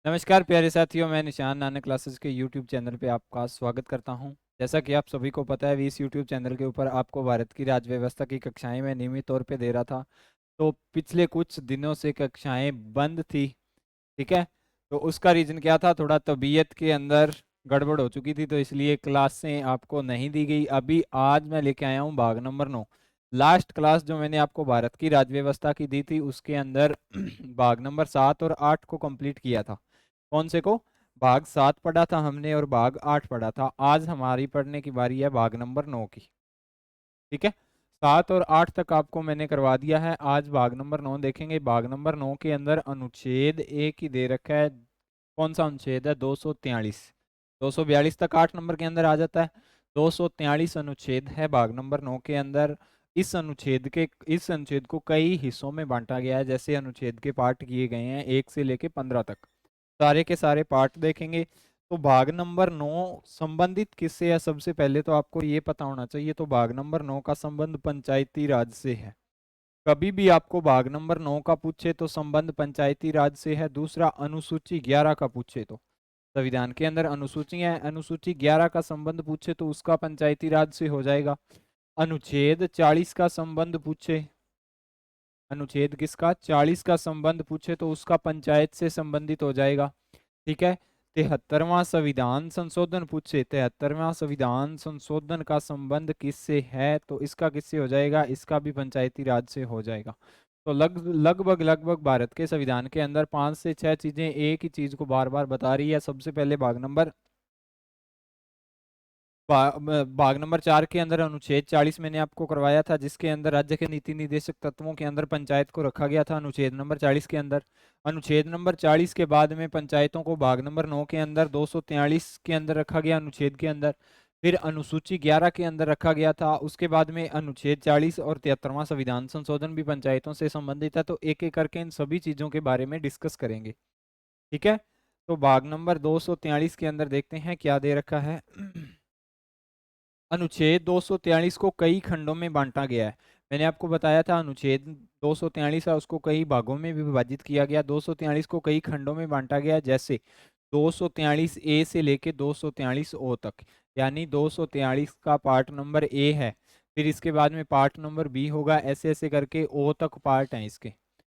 नमस्कार प्यारे साथियों, मैं निशान नानक क्लासेस के यूट्यूब चैनल पे आपका स्वागत करता हूं। जैसा कि आप सभी को पता है, इस यूट्यूब चैनल के ऊपर आपको भारत की राज्य व्यवस्था की कक्षाएं मैं नियमित तौर पे दे रहा था। तो पिछले कुछ दिनों से कक्षाएं बंद थी। ठीक है। तो उसका रीज़न क्या था? थोड़ा तबीयत के अंदर गड़बड़ हो चुकी थी, तो इसलिए क्लासें आपको नहीं दी गई। अभी आज मैं लेके आया हूँ भाग नंबर 9। लास्ट क्लास जो मैंने आपको भारत की राज्य व्यवस्था की दी थी, उसके अंदर भाग नंबर 7 और 8 को कंप्लीट किया था। कौन से को? भाग 7 पढ़ा था हमने और भाग 8 पढ़ा था। आज हमारी पढ़ने की बारी है भाग नंबर 9 की। ठीक है। 7 और 8 तक आपको मैंने करवा दिया है। आज भाग नंबर 9 देखेंगे। भाग नंबर 9 के अंदर अनुच्छेद एक ही दे रखा है। कौन सा अनुच्छेद है? 243। 242 तक 8 नंबर के अंदर आ जाता है। 243 अनुच्छेद है भाग नंबर 9 के अंदर। इस अनुच्छेद को कई हिस्सों में बांटा गया है। जैसे अनुच्छेद के पार्ट किए गए हैं 1 से लेके 15 तक। सारे के सारे पार्ट देखेंगे। तो भाग नंबर 9 संबंधित किससे है? सबसे पहले तो आपको ये पता होना चाहिए, तो भाग नंबर 9 का संबंध पंचायती राज से है। कभी भी आपको भाग नंबर 9 का पूछे तो संबंध पंचायती राज से है। दूसरा, अनुसूची 11 का पूछे तो संविधान के अंदर अनुसूची है, अनुसूची 11 का संबंध पूछे तो उसका पंचायती राज से हो जाएगा। अनुच्छेद 40 का संबंध पूछे, अनुच्छेद किसका? 40 का संबंध पूछे तो उसका पंचायत से संबंधित हो जाएगा। ठीक है। 73वां संविधान संशोधन पूछे, 73वां संविधान संशोधन का संबंध किससे है? तो इसका किससे हो जाएगा? इसका भी पंचायती राज से हो जाएगा। तो लगभग भारत के संविधान के अंदर 5 से 6 चीजें एक ही चीज को बार बार बता रही है। सबसे पहले भाग नंबर 4 के अंदर अनुच्छेद 40 मैंने आपको करवाया था, जिसके अंदर राज्य के नीति निर्देशक तत्वों के अंदर पंचायत को रखा गया था अनुच्छेद नंबर 40 के अंदर। अनुच्छेद नंबर 40 के बाद में पंचायतों को भाग नंबर 9 के अंदर 243 के अंदर रखा गया अनुच्छेद के अंदर। फिर अनुसूची 11 के अंदर रखा गया था। उसके बाद में अनुच्छेद 40 और 73वां संविधान संशोधन भी पंचायतों से संबंधित है। तो एक एक करके इन सभी चीजों के बारे में डिस्कस करेंगे। ठीक है। तो भाग नंबर 243 के अंदर देखते हैं क्या दे रखा है। अनुच्छेद 243 को कई खंडों में बांटा गया है। मैंने आपको बताया था अनुच्छेद 243 है, उसको कई भागों में भी विभाजित किया गया। 243 को कई खंडों में बांटा गया, जैसे 243 ए से लेके 243 ओ तक। यानी 243 का पार्ट नंबर ए है, फिर इसके बाद में पार्ट नंबर बी होगा, ऐसे ऐसे करके ओ तक पार्ट हैं इसके।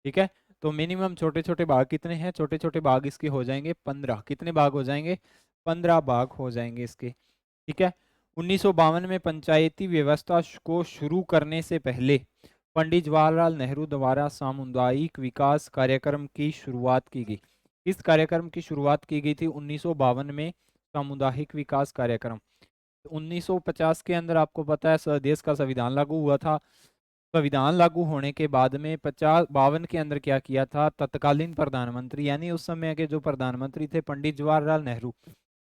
ठीक है। तो मिनिमम छोटे छोटे भाग कितने हैं? छोटे छोटे भाग इसके हो जाएंगे 15। कितने भाग हो जाएंगे? 15 भाग हो जाएंगे इसके। ठीक है। 1952 में पंचायती व्यवस्था को शुरू करने से पहले पंडित जवाहरलाल नेहरू द्वारा सामुदायिक विकास कार्यक्रम की शुरुआत की गई। इस कार्यक्रम की शुरुआत की गई थी 1952 में, सामुदायिक विकास कार्यक्रम। 1950 के अंदर आपको पता है देश का संविधान लागू हुआ था। संविधान लागू होने के बाद में 52 के अंदर क्या किया था? तत्कालीन प्रधानमंत्री यानी उस समय के जो प्रधानमंत्री थे पंडित जवाहरलाल नेहरू,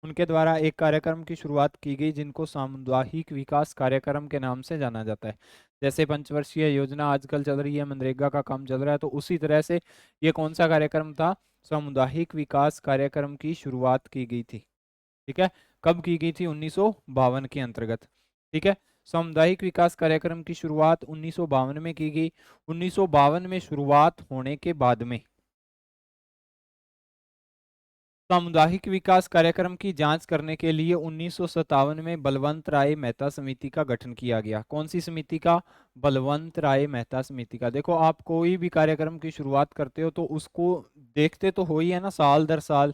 उनके द्वारा एक कार्यक्रम की शुरुआत की गई जिनको सामुदायिक विकास कार्यक्रम के नाम से जाना जाता है। जैसे पंचवर्षीय योजना आजकल चल रही है, मनरेगा का काम चल रहा है, तो उसी तरह से ये कौन सा कार्यक्रम था? सामुदायिक विकास कार्यक्रम की शुरुआत की गई थी। ठीक है। कब की गई थी? 1952 के अंतर्गत। ठीक है। सामुदायिक विकास कार्यक्रम की शुरुआत 1952 में की गई। 1952 में शुरुआत होने के बाद में सामुदायिक विकास कार्यक्रम की जांच करने के लिए 1957 में बलवंत राय मेहता समिति का गठन किया गया। कौन सी समिति का? बलवंत राय मेहता समिति का। देखो, आप कोई भी कार्यक्रम की शुरुआत करते हो तो उसको देखते तो हो ही है ना, साल दर साल।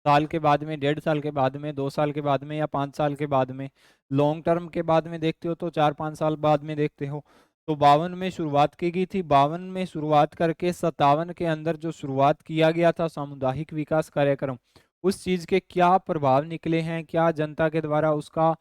साल के बाद में, 1.5 साल के बाद में, 2 साल के बाद में, या 5 साल के बाद में। लॉन्ग टर्म के बाद में देखते हो तो 4-5 साल बाद में देखते हो। तो 52 में शुरुआत की गई थी। 52 में शुरुआत करके 57 के अंदर जो शुरुआत किया गया था सामुदायिक विकास कार्यक्रम, उस चीज के क्या प्रभाव निकले हैं, क्या जनता के द्वारा उसका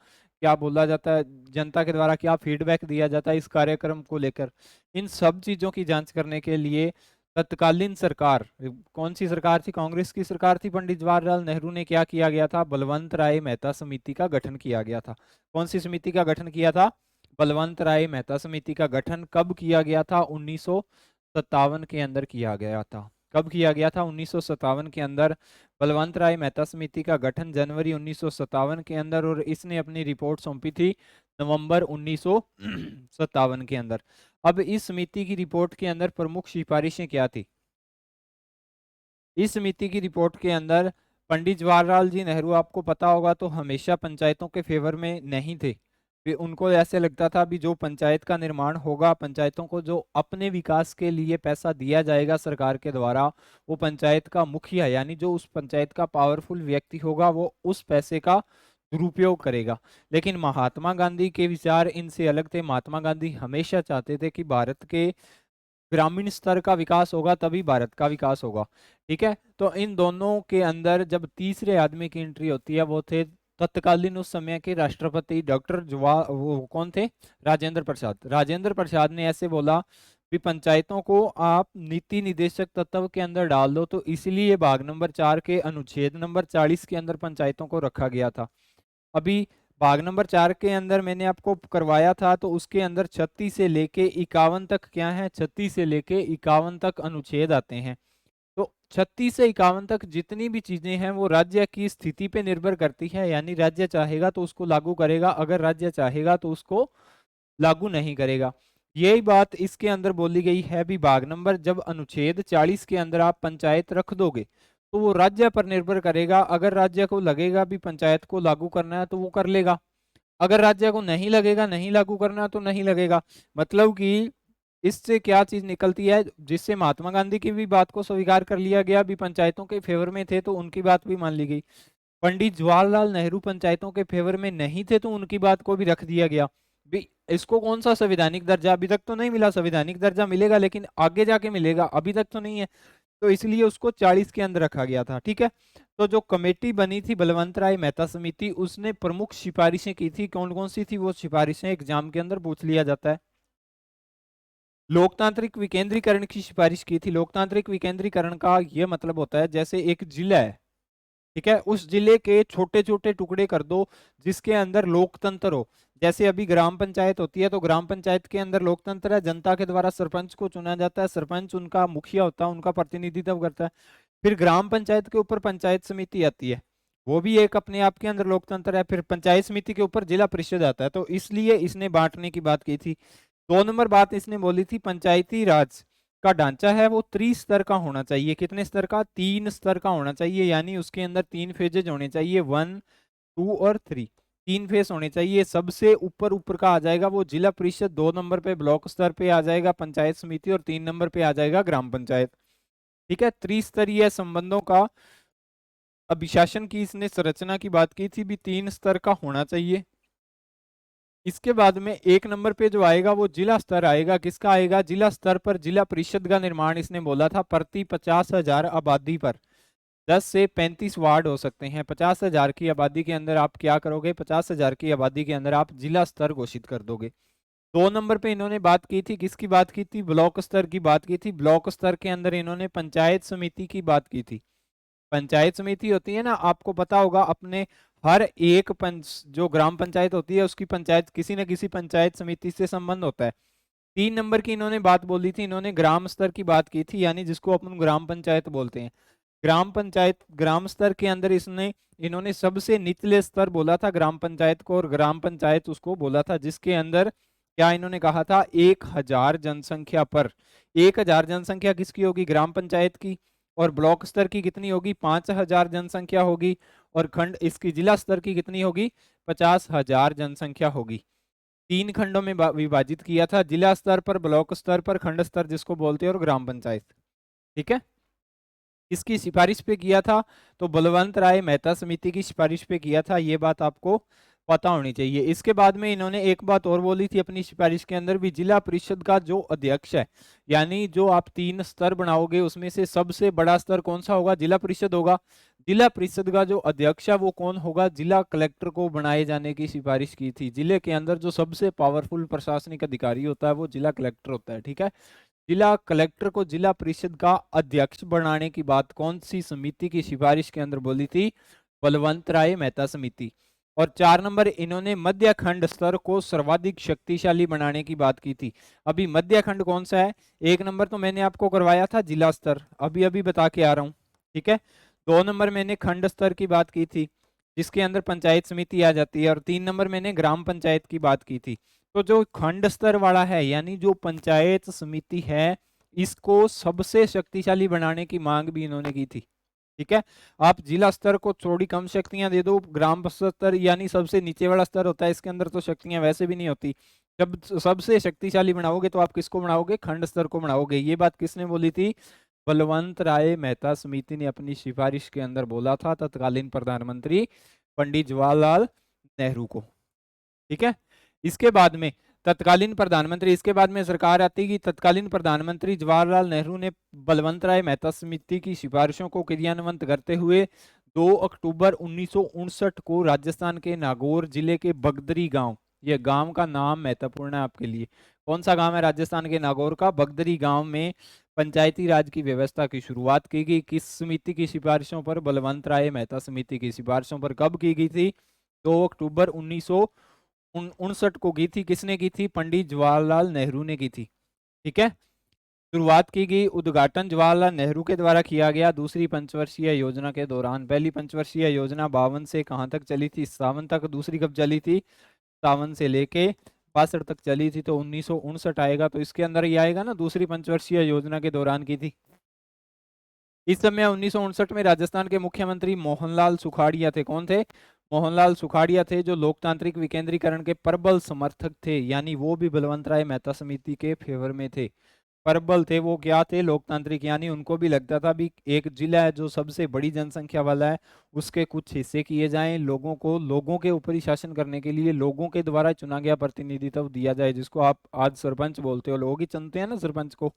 क्या बोला जाता है, जनता के द्वारा क्या फीडबैक दिया जाता है इस कार्यक्रम को लेकर, इन सब चीजों की जांच करने के लिए तत्कालीन सरकार, कौन सी सरकार थी? कांग्रेस की सरकार थी। पंडित जवाहरलाल नेहरू ने क्या किया गया था? बलवंत राय मेहता समिति का गठन किया गया था। कौन सी समिति का गठन किया था? बलवंत राय मेहता समिति का गठन कब किया गया था? 1957 के अंदर किया गया था। कब किया गया था? 1957 के अंदर बलवंत राय मेहता समिति का गठन जनवरी 1957 के अंदर, और इसने अपनी रिपोर्ट सौंपी थी नवंबर 1957 के अंदर। अब इस समिति की रिपोर्ट के अंदर प्रमुख सिफारिशें क्या थी? इस समिति की रिपोर्ट के अंदर पंडित जवाहरलाल जी नेहरू, आपको पता होगा, तो हमेशा पंचायतों के फेवर में नहीं थे। उनको ऐसे लगता था भी जो पंचायत का निर्माण होगा, पंचायतों को जो अपने विकास के लिए पैसा दिया जाएगा सरकार के द्वारा, वो पंचायत का मुखिया यानी जो उस पंचायत का पावरफुल व्यक्ति होगा वो उस पैसे का दुरुपयोग करेगा। लेकिन महात्मा गांधी के विचार इनसे अलग थे। महात्मा गांधी हमेशा चाहते थे कि भारत के ग्रामीण स्तर का विकास होगा तभी भारत का विकास होगा। ठीक है, तो इन दोनों के अंदर जब तीसरे आदमी की एंट्री होती है, वो थे तत्कालीन उस समय के राष्ट्रपति डॉक्टर वो कौन थे? राजेंद्र प्रसाद। राजेंद्र प्रसाद ने ऐसे बोला कि पंचायतों को आप नीति निदेशक तत्व के अंदर डाल दो, तो इसलिए भाग नंबर 4 के अनुच्छेद नंबर 40 के अंदर पंचायतों को रखा गया था। अभी भाग नंबर 4 के अंदर मैंने आपको करवाया था, तो उसके अंदर 36 से लेके 51 तक क्या है? 36 से लेके 51 तक अनुच्छेद आते हैं। तो 36 से 51 तक जितनी भी चीजें हैं वो राज्य की स्थिति पे निर्भर करती है, यानी राज्य चाहेगा तो उसको लागू करेगा, अगर राज्य चाहेगा तो उसको लागू नहीं करेगा। यही बात इसके अंदर बोली गई है। विभाग नंबर जब अनुच्छेद 40 के अंदर आप पंचायत रख दोगे तो वो राज्य पर निर्भर करेगा। अगर राज्य को लगेगा भी पंचायत को लागू करना है तो वो कर लेगा, अगर राज्य को नहीं लगेगा, नहीं लागू करना तो नहीं लगेगा। मतलब कि इससे क्या चीज निकलती है, जिससे महात्मा गांधी की भी बात को स्वीकार कर लिया गया, भी पंचायतों के फेवर में थे तो उनकी बात भी मान ली गई। पंडित जवाहरलाल नेहरू पंचायतों के फेवर में नहीं थे तो उनकी बात को भी रख दिया गया। भी इसको कौन सा संवैधानिक दर्जा अभी तक तो नहीं मिला, संवैधानिक दर्जा मिलेगा लेकिन आगे जाके मिलेगा, अभी तक तो नहीं है, तो इसलिए उसको 40 के अंदर रखा गया था। ठीक है, तो जो कमेटी बनी थी बलवंत राय मेहता समिति, उसने प्रमुख सिफारिशें की थी। कौन कौन सी थी वो सिफारिशें? एग्जाम के अंदर पूछ लिया जाता है। लोकतांत्रिक विकेंद्रीकरण की सिफारिश की थी। लोकतांत्रिक विकेंद्रीकरण का यह मतलब होता है जैसे एक जिला है, ठीक है, उस जिले के छोटे छोटे टुकड़े कर दो जिसके अंदर लोकतंत्र हो। जैसे अभी ग्राम पंचायत होती है तो ग्राम पंचायत के अंदर लोकतंत्र है, जनता के द्वारा सरपंच को चुना जाता है, सरपंच उनका मुखिया होता है, उनका प्रतिनिधित्व करता है। फिर ग्राम पंचायत के ऊपर पंचायत समिति आती है, वो भी एक अपने आप के अंदर लोकतंत्र है। फिर पंचायत समिति के ऊपर जिला परिषद आता है, तो इसलिए इसने बांटने की बात की थी। 2 नंबर बात इसने बोली थी, पंचायती राज का ढांचा है वो त्रिस्तर का होना चाहिए। कितने स्तर का? 3 स्तर का होना चाहिए, यानी उसके अंदर 3 फेजेज होने चाहिए, 1, 2 और 3, 3 फेज होने चाहिए। सबसे ऊपर ऊपर का आ जाएगा वो जिला परिषद, 2 नंबर पे ब्लॉक स्तर पे आ जाएगा पंचायत समिति और 3 नंबर पे आ जाएगा ग्राम पंचायत। ठीक है, त्रिस्तरीय संबंधों का अभिशासन की इसने संरचना की बात की थी, भी 3 स्तर का होना चाहिए। इसके बाद में 1 नंबर पे जो आएगा वो जिला स्तर आएगा। किसका आएगा? जिला स्तर पर जिला परिषद का निर्माण इसने बोला था। प्रति 50,000 आबादी पर 10 से 35 वार्ड हो सकते हैं। 50,000 की आबादी के अंदर आप क्या करोगे? 50,000 की आबादी के अंदर आप जिला स्तर घोषित कर दोगे। 2 नंबर पे इन्होंने बात की थी, किसकी बात की थी? ब्लॉक स्तर की बात की थी। ब्लॉक स्तर के अंदर इन्होंने पंचायत समिति की बात की थी। पंचायत समिति होती है ना, आपको पता होगा, अपने हर एक जो ग्राम पंचायत होती है उसकी पंचायत किसी न किसी पंचायत समिति से संबंध होता है। 3 नंबर की इन्होंने बात बोली थी, इन्होंने ग्राम स्तर की बात की थी, यानी जिसको अपन ग्राम पंचायत बोलते हैं। ग्राम पंचायत ग्राम स्तर के अंदर इन्होंने सबसे निचले स्तर बोला था ग्राम पंचायत को, और ग्राम पंचायत उसको बोला था जिसके अंदर क्या इन्होंने कहा था? 1000 जनसंख्या पर। 1000 जनसंख्या किसकी होगी? ग्राम पंचायत की। और ब्लॉक स्तर की कितनी होगी? 5000 जनसंख्या होगी। और खंड इसकी जिला स्तर की कितनी होगी? 50,000 जनसंख्या होगी। 3 खंडों में विभाजित किया था, जिला स्तर पर, ब्लॉक स्तर पर, खंड स्तर जिसको बोलते हैं, और ग्राम पंचायत। ठीक है, इसकी सिफारिश पे किया था, तो बलवंत राय मेहता समिति की सिफारिश पे किया था, ये बात आपको पता होनी चाहिए। इसके बाद में इन्होंने एक बात और बोली थी अपनी सिफारिश के अंदर भी, जिला परिषद का जो अध्यक्ष है, यानी जो आप 3 स्तर बनाओगे उसमें से सबसे बड़ा स्तर कौन सा होगा? जिला परिषद होगा। जिला परिषद का जो अध्यक्ष है वो कौन होगा? जिला कलेक्टर को बनाए जाने की सिफारिश की थी। जिले के अंदर जो सबसे पावरफुल प्रशासनिक अधिकारी होता है वो जिला कलेक्टर होता है। ठीक है, जिला कलेक्टर को जिला परिषद का अध्यक्ष बनाने की बात कौन सी समिति की सिफारिश के अंदर बोली थी? बलवंत राय मेहता समिति। और 4 नंबर, इन्होंने मध्य खंड स्तर को सर्वाधिक शक्तिशाली बनाने की बात की थी। अभी मध्य खंड कौन सा है? 1 नंबर तो मैंने आपको करवाया था जिला स्तर, अभी अभी बता के आ रहा हूँ। ठीक है, 2 नंबर मैंने खंड स्तर की बात की थी जिसके अंदर पंचायत समिति आ जाती है, और 3 नंबर मैंने ग्राम पंचायत की बात की थी। तो जो खंड स्तर वाला है, यानी जो पंचायत समिति है, इसको सबसे शक्तिशाली बनाने की मांग भी इन्होंने की थी। ठीक है, आप जिला स्तर को थोड़ी कम शक्तियां दे दो, ग्राम स्तर यानी सबसे नीचे वाला स्तर होता है, इसके अंदर तो शक्तियां वैसे भी नहीं होती। जब सबसे शक्तिशाली बनाओगे तो आप किसको बनाओगे? खंड स्तर को बनाओगे। ये बात किसने बोली थी? बलवंत राय मेहता समिति ने अपनी सिफारिश के अंदर बोला था तत्कालीन प्रधानमंत्री पंडित जवाहरलाल नेहरू को। ठीक है, इसके बाद में तत्कालीन प्रधानमंत्री, इसके बाद में सरकार आती कि तत्कालीन प्रधानमंत्री जवाहरलाल नेहरू ने बलवंत राय मेहता समिति की सिफारिशों को क्रियान्वित करते हुए 2 अक्टूबर 1959 को राजस्थान के नागौर जिले के बगदरी गांव, ये गांव का नाम महत्वपूर्ण है आपके लिए, कौन सा गांव है राजस्थान के नागौर का? बगदरी गांव में पंचायती राज की व्यवस्था की शुरुआत की गई। किस समिति की सिफारिशों पर? बलवंत राय मेहता समिति की सिफारिशों पर। कब की गई थी? 2 अक्टूबर 1959 को की थी। किसने की थी? पंडित जवाहरलाल नेहरू ने की थी। ठीक है, शुरुआत की गई, उद्घाटन जवाहरलाल नेहरू के द्वारा किया गया दूसरी पंचवर्षीय योजना के दौरान। पहली पंचवर्षीय योजना 52 से कहां तक चली थी? 57 तक। दूसरी कब चली थी? 57 से लेके 62 तक चली थी, तो 1959 आएगा, तो इसके अंदर ही आएगा ना, दूसरी पंचवर्षीय योजना के दौरान की थी। इस समय 1959 में राजस्थान के मुख्यमंत्री मोहनलाल सुखाड़िया थे। कौन थे? मोहनलाल सुखाड़िया थे, जो लोकतांत्रिक विकेंद्रीकरण के प्रबल समर्थक थे, यानी वो भी बलवंत राय मेहता समिति के फेवर में थे। प्रबल थे वो, क्या थे? लोकतांत्रिक, यानी उनको भी लगता था भी एक जिला है जो सबसे बड़ी जनसंख्या वाला है, उसके कुछ हिस्से किए जाएं, लोगों को लोगों के ऊपर ही शासन करने के लिए लोगों के द्वारा चुना गया प्रतिनिधित्व दिया जाए, जिसको आप आज सरपंच बोलते हो, लोग ही चुनते हैं ना सरपंच को।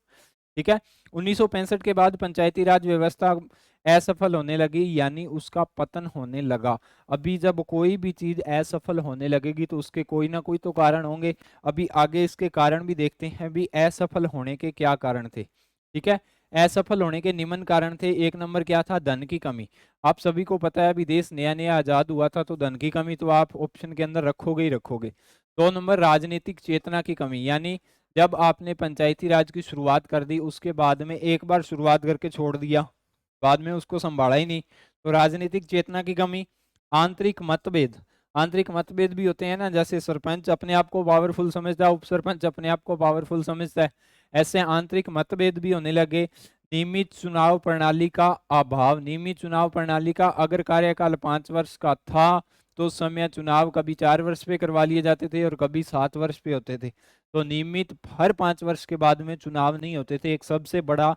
ठीक है, 1965 के बाद पंचायती राज व्यवस्था असफल होने लगी, यानी उसका पतन होने लगा। अभी जब कोई भी चीज असफल होने लगेगी तो उसके कोई ना कोई तो कारण होंगे। अभी आगे इसके कारण भी देखते हैं भी असफल होने के क्या कारण थे। ठीक है, असफल होने के निम्न कारण थे। एक नंबर क्या था? धन की कमी। आप सभी को पता है अभी देश नया नया आजाद हुआ था, तो धन की कमी तो आप ऑप्शन के अंदर रखोगे ही रखोगे। 2 नंबर राजनीतिक चेतना की कमी, यानी जब आपने पंचायती राज की शुरुआत कर दी, उसके बाद में एक बार शुरुआत करके छोड़ दिया, बाद में उसको संभाला ही नहीं, तो राजनीतिक चेतना की कमी। आंतरिक मतभेद, आंतरिक मतभेद भी होते हैं ना, जैसे सरपंच अपने आप को पावरफुल समझता है, उप सरपंच अपने आप को पावरफुल समझता है, ऐसे आंतरिक मतभेद भी होने लगे। नियमित चुनाव प्रणाली का अभाव, नियमित चुनाव प्रणाली का, अगर कार्यकाल 5 वर्ष का था तो उस समय चुनाव कभी 4 वर्ष पे करवा लिए जाते थे और कभी 7 वर्ष पे होते थे, तो नियमित हर 5 वर्ष के बाद में चुनाव नहीं होते थे। एक सबसे बड़ा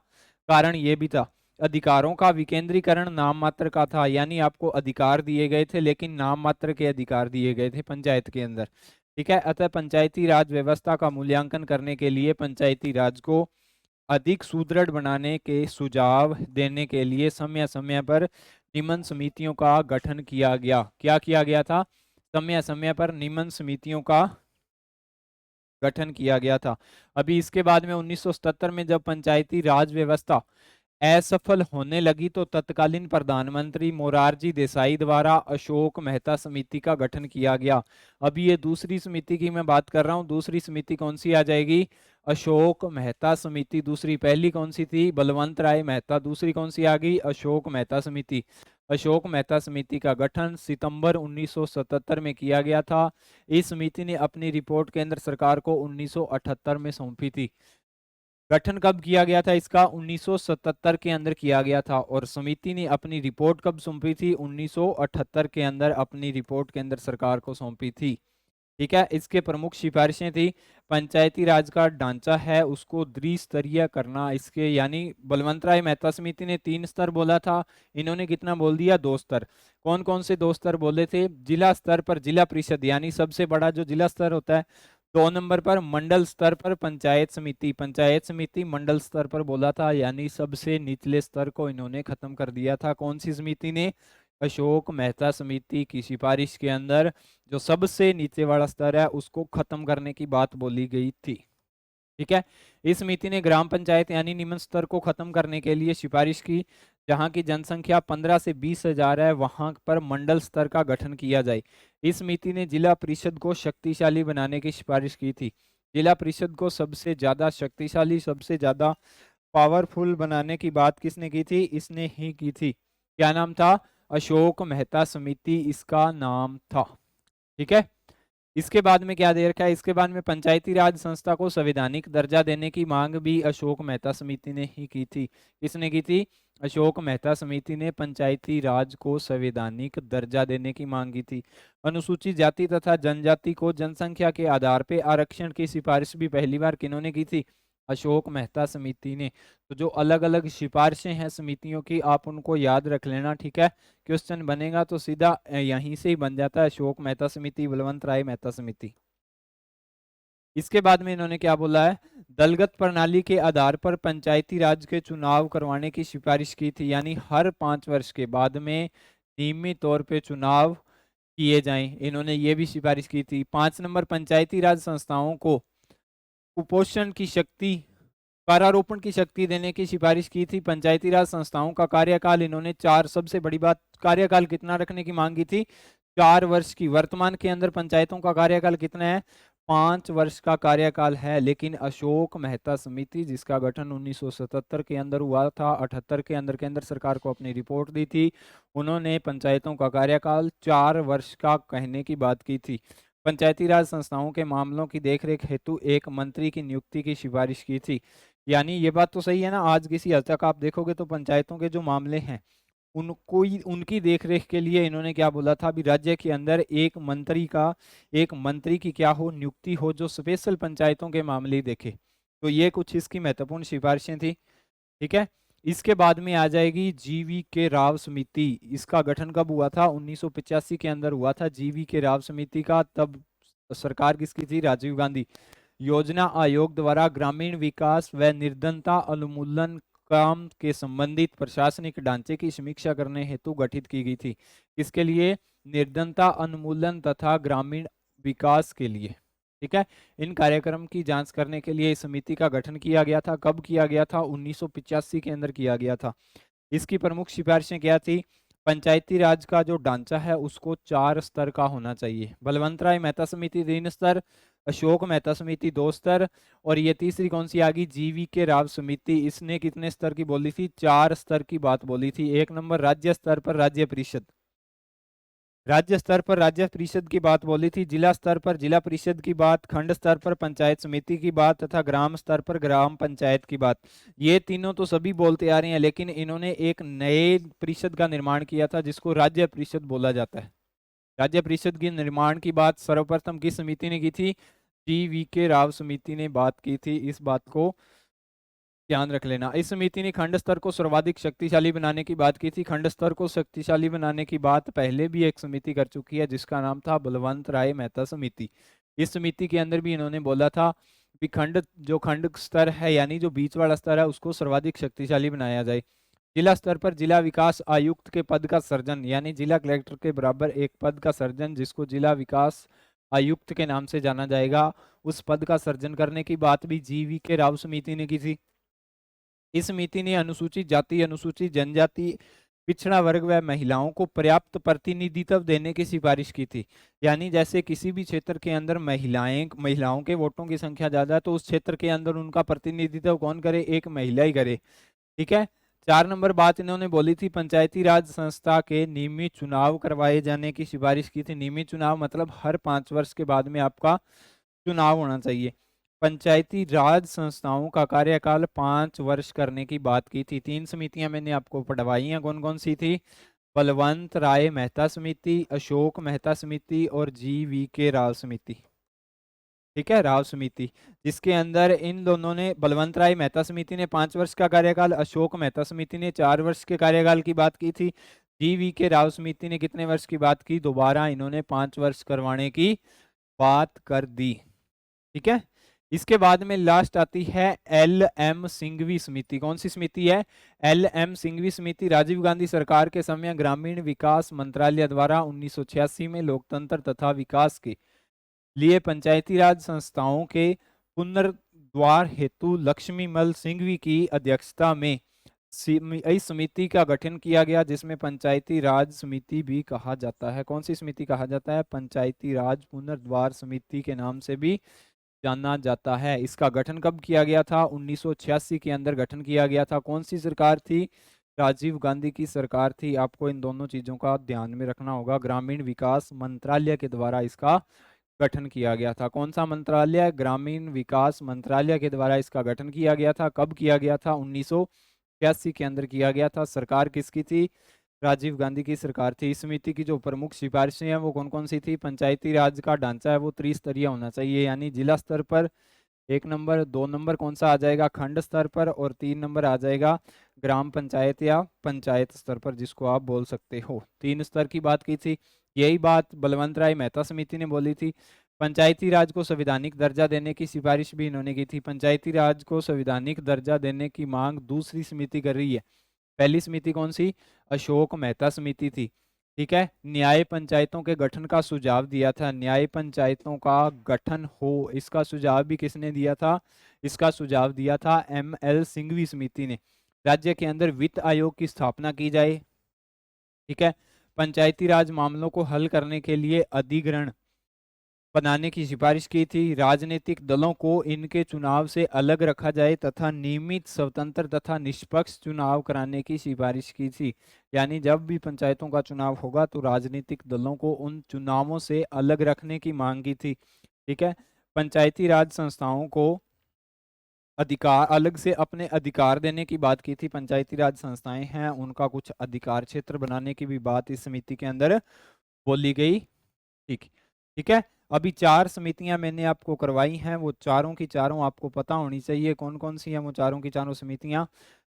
कारण ये भी था। अधिकारों का विकेंद्रीकरण नाम मात्र का था, यानी आपको अधिकार दिए गए थे लेकिन नाम मात्र के अधिकार दिए गए थे पंचायत के अंदर। ठीक है, अतः पंचायती राज व्यवस्था का मूल्यांकन करने के लिए पंचायती राज को अधिक सुदृढ़ बनाने के सुझाव देने के लिए समय समय पर निमन समितियों का गठन किया गया। क्या किया गया था? समय समय पर निमन समितियों का गठन किया गया था। अभी इसके बाद में 1977 में जब पंचायती राज व्यवस्था असफल होने लगी तो तत्कालीन प्रधानमंत्री मोरारजी देसाई द्वारा अशोक मेहता समिति का गठन किया गया। अभी ये दूसरी समिति की मैं बात कर रहा हूं, दूसरी समिति कौन सी आ जाएगी? अशोक मेहता समिति दूसरी। पहली कौन सी थी? बलवंत राय मेहता। दूसरी कौन सी आ गई? अशोक मेहता समिति। अशोक मेहता समिति का गठन सितंबर 1977 में किया गया था। इस समिति ने अपनी रिपोर्ट केंद्र सरकार को 1978 में सौंपी थी। गठन कब किया गया था इसका? 1977 के अंदर किया गया था। और समिति ने अपनी रिपोर्ट कब सौंपी थी? 1978 के अंदर अपनी रिपोर्ट केंद्र सरकार को सौंपी थी। ठीक है, इसके प्रमुख सिफारिशें थी, पंचायती राज का ढांचा है उसको द्विस्तरीय करना। इसके यानी बलवंत राय मेहता समिति ने 3 स्तर बोला था, इन्होंने कितना बोल दिया? 2 स्तर। कौन कौन से 2 स्तर बोले थे? जिला स्तर पर जिला परिषद, यानी सबसे बड़ा जो जिला स्तर होता है। 2 नंबर पर मंडल स्तर पर पंचायत समिति, पंचायत समिति मंडल स्तर पर बोला था, यानी सबसे निचले स्तर को इन्होंने खत्म कर दिया था। कौन सी समिति ने? अशोक मेहता समिति की सिफारिश के अंदर जो सबसे नीचे वाला स्तर है उसको खत्म करने की बात बोली गई थी। ठीक है, इस समिति ने ग्राम पंचायत यानी निम्न स्तर को खत्म करने के लिए सिफारिश की। जहां की जनसंख्या 15 से 20 हजार है वहां पर मंडल स्तर का गठन किया जाए। इस समिति ने जिला परिषद को शक्तिशाली बनाने की सिफारिश की थी। जिला परिषद को सबसे ज्यादा शक्तिशाली, सबसे ज्यादा पावरफुल बनाने की बात किसने की थी? इसने ही की थी। क्या नाम था? अशोक मेहता समिति इसका नाम था। ठीक है, इसके बाद में क्या दे रखा है, इसके बाद में पंचायती राज संस्था को संवैधानिक दर्जा देने की मांग भी अशोक मेहता समिति ने ही की थी। किसने की थी? अशोक मेहता समिति ने पंचायती राज को संवैधानिक दर्जा देने की मांग की थी। अनुसूचित जाति तथा जनजाति को जनसंख्या के आधार पर आरक्षण की सिफारिश भी पहली बार किन्होंने की थी? अशोक मेहता समिति ने। तो जो अलग अलग सिफारिशें हैं समितियों की, आप उनको याद रख लेना, ठीक है। क्वेश्चन बनेगा तो सीधा यहीं से ही बन जाता है, अशोक मेहता समिति, बलवंत राय मेहता समिति। इसके बाद में इन्होंने क्या बोला है, दलगत प्रणाली के आधार पर पंचायती राज के चुनाव करवाने की सिफारिश की थी, यानी हर 5 वर्ष के बाद में नियमित तौर पे चुनाव किए जाएं, इन्होंने ये भी सिफारिश की थी। 5 नंबर, पंचायती राज संस्थाओं को कुपोषण की शक्ति, कारारोपण की शक्ति देने की सिफारिश की थी। पंचायती राज संस्थाओं का कार्यकाल इन्होंने 4, सबसे बड़ी बात, कार्यकाल कितना रखने की मांग की थी? 4 वर्ष की। वर्तमान के अंदर पंचायतों का कार्यकाल कितना है? 5 वर्ष का कार्यकाल है। लेकिन अशोक मेहता समिति, जिसका गठन 1977 के अंदर हुआ था, 78 के अंदर सरकार को अपनी रिपोर्ट दी थी, उन्होंने पंचायतों का कार्यकाल 4 वर्ष का कहने की बात की थी। पंचायती राज संस्थाओं के मामलों की देखरेख हेतु एक मंत्री की नियुक्ति की सिफारिश की थी। यानी ये बात तो सही है ना, आज किसी हद तक आप देखोगे तो पंचायतों के जो मामले हैं उनको ही, उनकी देखरेख के लिए इन्होंने क्या बोला था, अभी राज्य के अंदर एक मंत्री की क्या हो, नियुक्ति हो, जो स्पेशल पंचायतों के मामले देखे। तो ये कुछ इसकी महत्वपूर्ण सिफारिशें थी, ठीक है। इसके बाद में आ जाएगी जीवी के राव समिति। इसका गठन कब हुआ था? 1985 के अंदर हुआ था जीवी के राव समिति का। तब सरकार किसकी थी? राजीव गांधी। योजना आयोग द्वारा ग्रामीण विकास व निर्धनता उन्मूलन काम के संबंधित प्रशासनिक ढांचे की समीक्षा करने हेतु गठित की गई थी। किसके लिए? निर्धनता उन्मूलन तथा ग्रामीण विकास के लिए, ठीक है। इन कार्यक्रम की जांच करने के लिए इस समिति का गठन किया गया था। कब किया गया था? 1985 के अंदर किया गया था। इसकी प्रमुख सिफारिशें क्या थी? पंचायती राज का जो ढांचा है उसको 4 स्तर का होना चाहिए। बलवंत राय मेहता समिति 3 स्तर, अशोक मेहता समिति 2 स्तर, और ये तीसरी कौन सी आ गई? जीवी के राव समिति। इसने कितने स्तर की बोली थी? 4 स्तर की बात बोली थी। 1 नंबर, राज्य स्तर पर राज्य परिषद, राज्य स्तर पर राज्य परिषद की बात बोली थी। जिला स्तर पर जिला परिषद की बात, खंड स्तर पर पंचायत समिति की बात, तथा ग्राम स्तर पर ग्राम पंचायत की बात। ये तीनों तो सभी बोलते आ रहे हैं, लेकिन इन्होंने एक नए परिषद का निर्माण किया था जिसको राज्य परिषद बोला जाता है। राज्य परिषद के निर्माण की बात सर्वप्रथम किस समिति ने की थी? जी.वी. के राव समिति ने बात की थी। इस बात को ध्यान रख लेना। इस समिति ने खंड स्तर को सर्वाधिक शक्तिशाली बनाने की बात की थी। खंड स्तर को शक्तिशाली बनाने की बात पहले भी एक समिति कर चुकी है, जिसका नाम था बलवंत राय मेहता समिति। इस समिति के अंदर भी इन्होंने बोला था कि खंड स्तर है, यानी जो बीच वाला स्तर है, उसको सर्वाधिक शक्तिशाली बनाया जाए। जिला स्तर पर जिला विकास आयुक्त के पद का सर्जन, यानी जिला कलेक्टर के बराबर एक पद का सर्जन, जिसको जिला विकास आयुक्त के नाम से जाना जाएगा, उस पद का सर्जन करने की बात भी जी.वी. के राव समिति ने की थी। इस समिति ने अनुसूचित जाति, अनुसूचित जनजाति, पिछड़ा वर्ग व महिलाओं को पर्याप्त प्रतिनिधित्व देने की सिफारिश की थी। यानी जैसे किसी भी क्षेत्र के अंदर महिलाओं के वोटों की संख्या ज्यादा है, तो उस क्षेत्र के अंदर उनका प्रतिनिधित्व कौन करे? एक महिला ही करे, ठीक है। 4 नंबर बात इन्होंने बोली थी, पंचायती राज संस्था के नियमित चुनाव करवाए जाने की सिफारिश की थी। नियमित चुनाव मतलब हर 5 वर्ष के बाद में आपका चुनाव होना चाहिए। पंचायती राज संस्थाओं का कार्यकाल 5 वर्ष करने की बात की थी। 3 समितियां मैंने आपको पढ़वाई हैं, कौन कौन सी थी? बलवंत राय मेहता समिति, अशोक मेहता समिति और जी.वी. के राव समिति, ठीक है, राव समिति। जिसके अंदर इन दोनों ने, बलवंत राय मेहता समिति ने 5 वर्ष का कार्यकाल, अशोक मेहता समिति ने 4 वर्ष के कार्यकाल की बात की थी। जी.वी. के राव समिति ने कितने वर्ष की बात की? दोबारा इन्होंने 5 वर्ष करवाने की बात कर दी, ठीक है। इसके बाद में लास्ट आती है एल.एम. सिंघवी समिति। कौन सी समिति है? एल.एम. सिंघवी समिति। राजीव गांधी सरकार के समय ग्रामीण विकास मंत्रालय द्वारा 1986 में लोकतंत्र तथा विकास के लिए पंचायती राज संस्थाओं के पुनर्द्वार हेतु लक्ष्मीमल सिंघवी की अध्यक्षता में इस समिति का गठन किया गया, जिसमें पंचायती राज समिति भी कहा जाता है। कौन सी समिति कहा जाता है? पंचायती राज पुनर्द्वार समिति के नाम से भी जाना जाता है। इसका गठन कब किया गया था? 1986 के अंदर गठन किया गया था। कौन सी सरकार थी? राजीव गांधी की सरकार थी। आपको इन दोनों चीजों का ध्यान में रखना होगा। ग्रामीण विकास मंत्रालय के द्वारा इसका गठन किया गया था। कौन सा मंत्रालय? ग्रामीण विकास मंत्रालय के द्वारा इसका गठन किया गया था। कब किया गया था? 1981 के अंदर किया गया था। सरकार किसकी थी? राजीव गांधी की सरकार थी। इस समिति की जो प्रमुख सिफारिशें हैं वो कौन कौन सी थी? पंचायती राज का ढांचा है वो त्रिस्तरीय होना चाहिए, यानी जिला स्तर पर 1 नंबर, 2 नंबर कौन सा आ जाएगा? खंड स्तर पर, और 3 नंबर आ जाएगा ग्राम पंचायत या पंचायत स्तर पर, जिसको आप बोल सकते हो। 3 स्तर की बात की थी। यही बात बलवंत राय मेहता समिति ने बोली थी। पंचायती राज को संवैधानिक दर्जा देने की सिफारिश भी इन्होंने की थी। पंचायती राज को संवैधानिक दर्जा देने की मांग दूसरी समिति कर रही है। पहली समिति कौन सी? अशोक मेहता समिति थी। ठीक है। न्याय पंचायतों के गठन का सुझाव दिया था। न्याय पंचायतों का गठन हो, इसका सुझाव भी किसने दिया था? इसका सुझाव दिया था ML सिंघवी समिति ने। राज्य के अंदर वित्त आयोग की स्थापना की जाए। ठीक है। पंचायती राज मामलों को हल करने के लिए अधिग्रहण बनाने की सिफारिश की थी। राजनीतिक दलों को इनके चुनाव से अलग रखा जाए तथा नियमित, स्वतंत्र तथा निष्पक्ष चुनाव कराने की सिफारिश की थी। यानी जब भी पंचायतों का चुनाव होगा तो राजनीतिक दलों को उन चुनावों से अलग रखने की मांग की थी। ठीक है। पंचायती राज संस्थाओं को अधिकार, अलग से अपने अधिकार देने की बात की थी। पंचायती राज संस्थाएं हैं उनका कुछ अधिकार क्षेत्र बनाने की भी बात इस समिति के अंदर बोली गई। ठीक ठीक है। अभी 4 समितियां मैंने आपको करवाई हैं, वो चारों की चारों आपको पता होनी चाहिए। कौन कौन सी हैं वो चारों की चारों समितियां?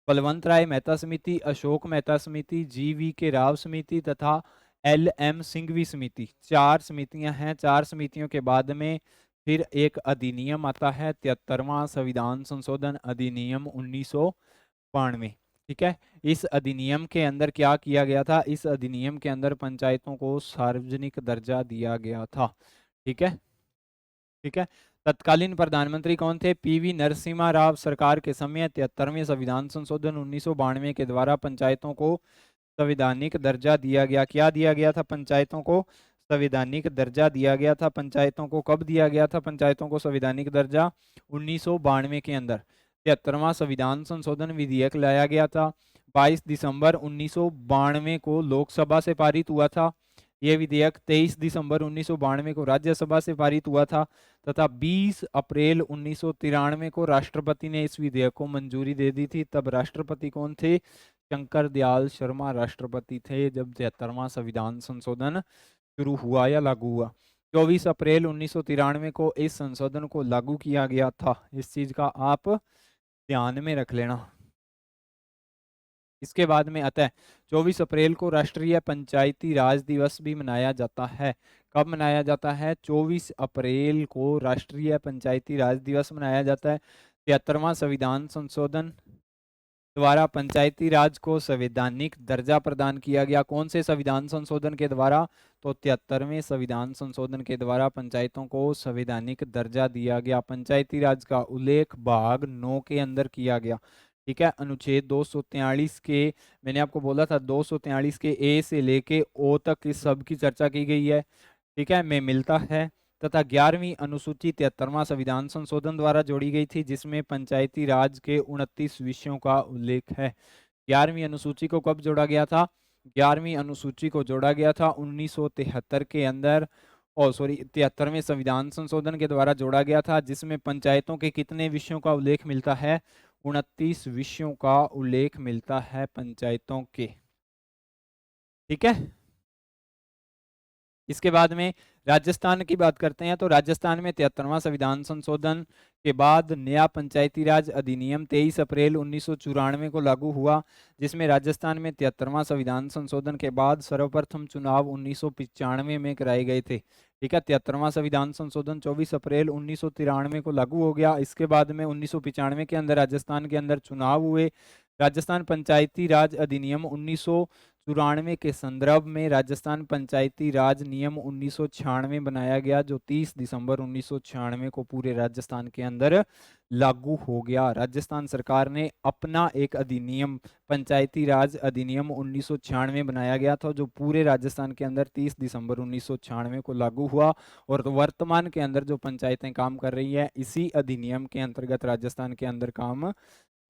बलवंत राय मेहता समिति, अशोक मेहता समिति, GV के राव समिति तथा LM सिंघवी समिति। 4 समितियां हैं। 4 समितियों के बाद में फिर एक अधिनियम आता है, 73वां संविधान संशोधन अधिनियम 1992। ठीक है। इस अधिनियम के अंदर क्या किया गया था? इस अधिनियम के अंदर पंचायतों को सार्वजनिक दर्जा दिया गया था। ठीक है। ठीक है। तत्कालीन प्रधानमंत्री कौन थे? PV नरसिम्हा राव सरकार के समय 73वें संविधान संशोधन 1992 के द्वारा पंचायतों को संवैधानिक दर्जा दिया गया। क्या दिया गया था? पंचायतों को संवैधानिक दर्जा दिया गया था। पंचायतों को कब दिया गया था? पंचायतों को संवैधानिक दर्जा 1992 के अंदर 73वां संविधान संशोधन विधेयक लाया गया था। 22 दिसंबर 1992 को लोकसभा से पारित हुआ था। यह विधेयक 23 दिसंबर 1992 को राज्यसभा से पारित हुआ था तथा 20 अप्रैल 1993 को राष्ट्रपति ने इस विधेयक को मंजूरी दे दी थी। तब राष्ट्रपति कौन थे? शंकर दयाल शर्मा राष्ट्रपति थे जब 73वां संविधान संशोधन शुरू हुआ या लागू हुआ। 24 अप्रैल 1993 को इस संशोधन को लागू किया गया था। इस चीज का आप ध्यान में रख लेना। इसके बाद में आता है 24 अप्रैल को राष्ट्रीय पंचायती राज दिवस भी मनाया जाता है। कब मनाया जाता है? 24 अप्रैल को राष्ट्रीय पंचायती राज दिवस मनाया जाता है। 73वां संविधान संशोधन द्वारा पंचायती राज को संवैधानिक दर्जा प्रदान किया गया। कौन से संविधान संशोधन के द्वारा? तो 73वें संविधान संशोधन के द्वारा पंचायतों को संवैधानिक दर्जा दिया गया। पंचायती राज का उल्लेख भाग 9 के अंदर किया गया। ठीक है। अनुच्छेद 243 के, मैंने आपको बोला था 243 के A से लेके O तक इस सब की चर्चा की गई है। ठीक है, में मिलता है। तथा 11वीं अनुसूची 73वां संविधान संशोधन द्वारा जोड़ी गई थी, जिसमें पंचायती राज के 29 विषयों का उल्लेख है। 11वीं अनुसूची को कब जोड़ा गया था? 11वीं अनुसूची को जोड़ा गया था 1973 के अंदर, और सॉरी 73वें संविधान संशोधन के द्वारा जोड़ा गया था, जिसमें पंचायतों के कितने विषयों का उल्लेख मिलता है? 29 विषयों का उल्लेख मिलता है पंचायतों के। ठीक है। इसके बाद में राजस्थान की बात करते हैं, तो राजस्थान में 73वां संविधान संशोधन के बाद नया पंचायती राज अधिनियम 23 अप्रैल 1994 को लागू हुआ, जिसमें राजस्थान में 73वां संविधान संशोधन के बाद सर्वप्रथम चुनाव 1995 में कराए गए थे। ठीक है। 73वां संविधान संशोधन 24 अप्रैल 1993 को लागू हो गया। इसके बाद में 1995 के अंदर राजस्थान के अंदर चुनाव हुए। राजस्थान पंचायती राज अधिनियम 1994 के संदर्भ में राजस्थान पंचायती राज नियम 1996 बनाया गया, जो 30 दिसंबर 1996 को पूरे राजस्थान के अंदर लागू हो गया। राजस्थान सरकार ने अपना एक अधिनियम, पंचायती राज अधिनियम 1996 बनाया गया था, जो पूरे राजस्थान के अंदर 30 दिसंबर 1996 को लागू हुआ। और वर्तमान के अंदर जो पंचायतें काम कर रही है, इसी अधिनियम के अंतर्गत राजस्थान के अंदर काम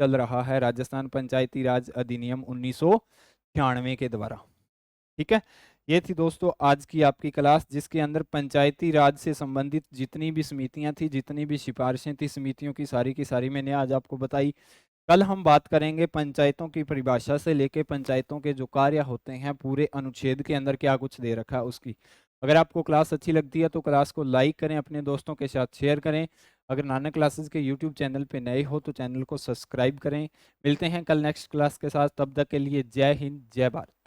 चल रहा है, राजस्थान पंचायती राज अधिनियम 1996 के द्वारा। ठीक है। ये थी दोस्तों आज की आपकी क्लास, जिसके अंदर पंचायती राज से संबंधित जितनी भी समितियां थी, जितनी भी सिफारिशें थी समितियों की सारी मैंने आज आपको बताई। कल हम बात करेंगे पंचायतों की परिभाषा से लेके पंचायतों के जो कार्य होते हैं पूरे अनुच्छेद के अंदर क्या कुछ दे रखा है उसकी। अगर आपको क्लास अच्छी लगती है तो क्लास को लाइक करें, अपने दोस्तों के साथ शेयर करें। अगर नानक क्लासेस के यूट्यूब चैनल पे नए हो तो चैनल को सब्सक्राइब करें। मिलते हैं कल नेक्स्ट क्लास के साथ, तब तक के लिए जय हिंद जय भारत।